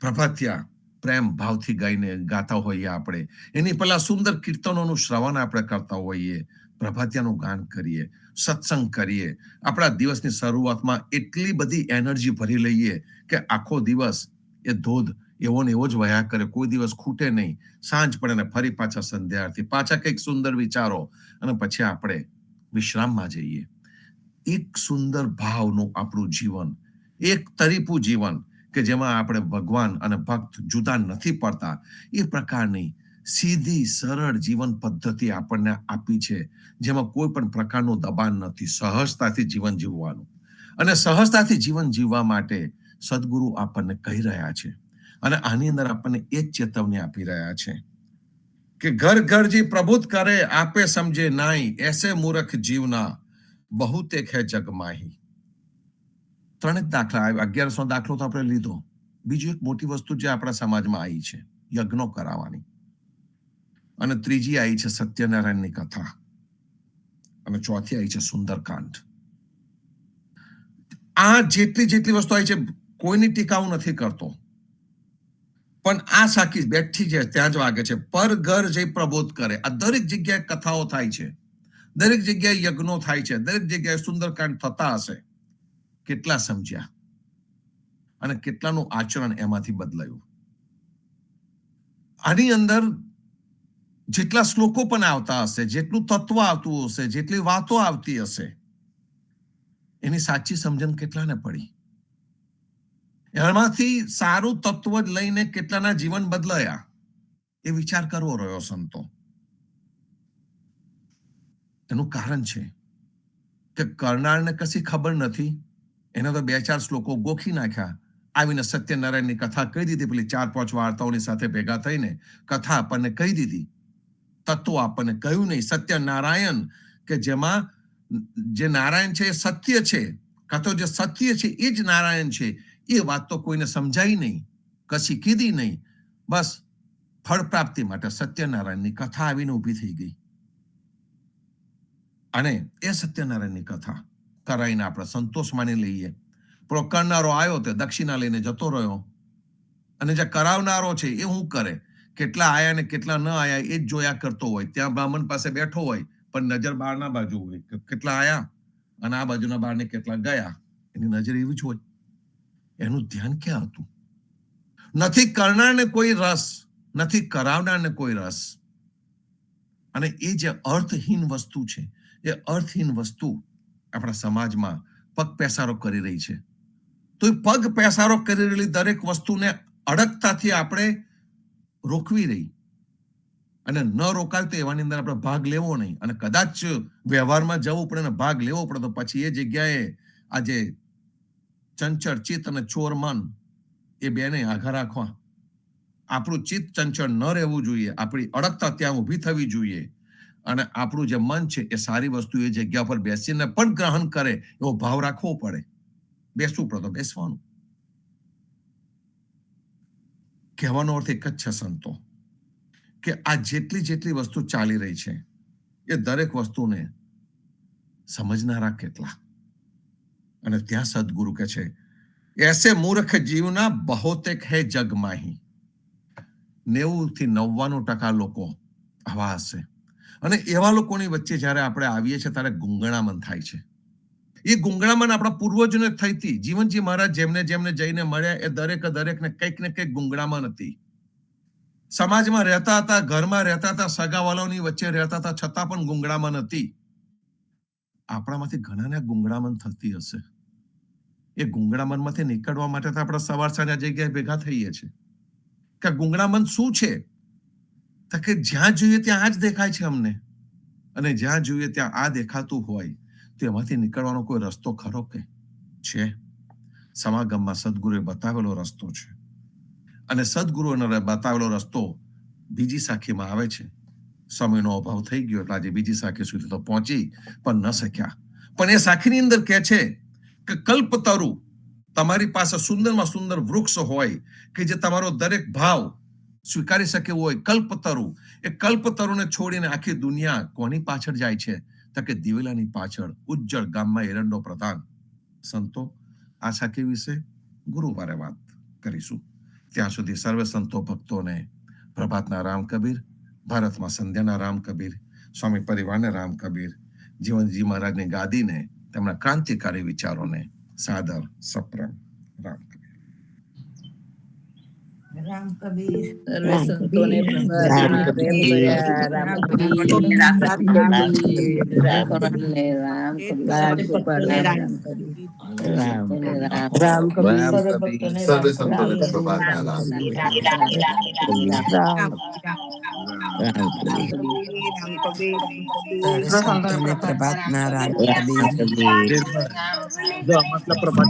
પ્રભાત્યા પ્રેમ ભાવથી ગાઈને ગાતા હોઈએ આપણે, એની પહેલા સુંદર કીર્તનોનું શ્રવણ આપણે કરતા હોઈએ, પ્રભાત્યાનું ગાન કરીએ, સત્સંગ કરીએ, આપણા દિવસની શરૂઆતમાં એટલી બધી એનર્જી ભરી લઈએ કે આખો દિવસ એ ધોધ એવો ને એવો જ વયા કરે, કોઈ દિવસ ખૂટે નહીં. સાંજ પડે ને ફરી પાછા સંધ્યા, પાછા કંઈક સુંદર વિચારો, અને પછી આપણે વિશ્રામમાં જઈએ. એક સુંદર ભાવનું આપણું જીવન, એક તરીપું જીવન કે જેમાં આપણે ભગવાન અને ભક્ત જુદા નથી પડતા, એ પ્રકારની સીધી સરળ જીવન પદ્ધતિ આપણને આપી છે, જેમાં કોઈ પણ પ્રકારનું દબાણ નથી. સહજતાથી જીવન જીવવાનું, અને સહજતાથી જીવન જીવવા માટે સદગુરુ આપણને કહી રહ્યા છે. અને આની અંદર આપણને એ જ ચેતવણી આપી રહ્યા છે કે ઘર ઘરજી પ્રભુત કરે આપે સમજે નાઈ, એસે મૂર્ખ જીવના બહુતેક હે જગમાહી. 3 જ દાખલા, 1100 દાખલો તો આપણે લીધો. બીજી એક મોટી વસ્તુ જે આપણા સમાજમાં આવી છે, યજ્ઞો કરાવવાની. અને ત્રીજી આવી છે સત્યનારાયણની કથા, અને ચોથી આવી છે સુંદરકાંડ. આ જેટલી વસ્તુ આવી છે, કોઈની ટીકા હું નથી કરતો, પણ આ સાકી બેઠી છે ત્યાં જ વાગે છે. પર ઘર જઈ પ્રબોધ કરે. આ દરેક જગ્યાએ કથાઓ થાય છે, દરેક જગ્યાએ યજ્ઞો થાય છે, દરેક જગ્યાએ સુંદરકાંડ થતા હશે. કેટલા સમજ્યા અને કેટલાનું આચરણ એમાંથી બદલાયું? આની અંદર જેટલા શ્લોકો પણ આવતા હશે, જેટલું તત્વ આવતું હશે, જેટલી વાતો આવતી હશે, એની સાચી સમજણ કેટલાને પડી? એમાંથી સારું તત્વ જ લઈને કેટલાના જીવન બદલાયા? એ વિચાર કરવો રહ્યો સંતો. એનું કારણ છે કે કરનારને કશી ખબર નથી, એને તો 2-4 શ્લોકો ગોખી નાખ્યા, આવીને સત્યનારાયણની કથા કહી દીધી. પેલી 4-5 વાર્તાઓની સાથે ભેગા થઈને કથા આપણને કહી દીધી, તત્વો આપણને કહ્યું નહીં. સત્યનારાયણ કે જેમાં જે નારાયણ છે એ સત્ય છે, કાં તો જે સત્ય છે એ જ નારાયણ છે, એ વાત તો કોઈને સમજાઈ નહીં, કશી કીધી નહીં. બસ ફળ પ્રાપ્તિ માટે સત્યનારાયણની કથા આવીને ઊભી થઈ ગઈ. અને એ સત્યનારાયણની કથા કરાઈને આપણે સંતોષ માની લઈએ. પણ કરનારો આવ્યો તે દક્ષિણા લઈને જતો રહ્યો, અને જે કરાવનારો છે એ શું કરે? કેટલા આયા ને કેટલા ન આયા એ જ જોયા કરતો હોય. ત્યાં બ્રાહ્મણ પાસે બેઠો હોય, પણ નજર બહારના બાજુ હોય કે કેટલા આયા અને આ બાજુના બહારને કેટલા ગયા, એની નજર એવી જ હોય. એનું ધ્યાન ક્યાં હતું? નથી કરનારને કોઈ રસ, નથી કરાવનારને કોઈ રસ. અને એ જે અર્થહીન વસ્તુ છે, એ અર્થહીન વસ્તુ આપણા સમાજમાં પગ પેસારો કરી રહી છે. તો એ પગ પેસારો કરી રહેલી દરેક વસ્તુને અડગતાથી આપણે રોકવી રહી, અને ન રોકાય તો એવાની અંદર આપણે ભાગ લેવો નહીં. અને કદાચ વ્યવહારમાં જવું પડે ને ભાગ લેવો પડે, તો પછી એ જગ્યાએ આજે ચંચળ ચિત્ત અને ચોર મન, એ બેને આઘા રાખવા. આપણું ચિત્ત ચંચળ ન રહેવું જોઈએ, આપણી અડગતા ત્યાં ઊભી થવી જોઈએ, અને આપણું જે મન છે એ સારી વસ્તુ એ જગ્યા પર બેસીને પણ ગ્રહણ કરે એવો ભાવ રાખવો પડે. બેસવું પડે તો બેસવાનું. કહેવાનો અર્થ એક જ છે સંતો, કે આ જેટલી વસ્તુ ચાલી રહી છે, એ દરેક વસ્તુને સમજનારા કેટલા? અને ત્યાં સદગુરુ કે છે, એસે મૂર્ખ જીવના બહોતેક હે જગમાહી. 90-99% લોકો આવા હશે. અને એવા લોકોની વચ્ચે જ્યારે આપણે આવીએ છીએ ત્યારે ગુંગળામણ થાય છે. એ ગુંગળામણ આપણા પૂર્વજોને થઈ હતી. જીવનજી મહારાજ જેમને જઈને મળ્યા, એ દરેકને કંઈક ને કંઈક ગુંગળામણ હતી. સમાજમાં રહેતા હતા, ઘરમાં રહેતા હતા, સગાવાલાઓની વચ્ચે રહેતા હતા, છતાં પણ ગુંગળામણ હતી. આપણામાંથી ઘણાને ગુંગળામણ થતી હશે. એ ગુંગળામણમાંથી નીકળવા માટે તો આપણે સવાર સાંજ આ જગ્યાએ ભેગા થઈએ છીએ. કે ગુંગળામણ શું છે? તો કે જ્યાં જોઈએ ત્યાં આ જ દેખાય છે અમને, અને જ્યાં જોઈએ ત્યાં આ દેખાતું હોય, તો એમાંથી નીકળવાનો કોઈ રસ્તો ખરો કે છે? સમાગમમાં સદગુરુએ બતાવેલો રસ્તો છે, અને સદગુરુએ બતાવેલો રસ્તો બીજી સાખીમાં આવે છે. સમયનો અભાવ થઈ ગયો એટલે આજે બીજી સાખી સુધી તો પહોંચી પણ ન શક્યા, પણ એ સાખીની અંદર કહે છે કે કલ્પતરુ, તમારી પાસે સુંદરમાં સુંદર વૃક્ષ હોય કે જે તમારો દરેક ભાવ સ્વીકારી શકે એવું હોય, કલ્પતરુ. એ કલ્પતરુને છોડીને આખી દુનિયા કોની પાછળ જાય છે? તો કે દિવેલાની પાછળ, ઉજ્જળ ગામમાં એરંડો પ્રધાન. સંતો, આ સાખી વિશે ગુરુવારે વાત કરીશું. ત્યાં સુધી સર્વે સંતો ભક્તોને પ્રભાતના રામ કબીર, ભારતમાં સંધ્યાના રામ કબીર, સ્વામી પરિવારના રામ કબીર, જીવનજી મહારાજની ગાદીને, તેમના ક્રાંતિકારી વિચારોને સાદર સપ્રમ રામ કબીર. રામ કબીર. સર્વે સંતોને પ્રભાતના પ્રેમ ભર્યા રામ કબીર, રામ ભગવાનને રામ કબીર, ગોપાલને રામ કબીર, રામ કબીર. સર્વે સંતોને પ્રભાતના રામ કબીર. સંતોને પ્રભાતના રામ કબીર. રામ કબીર.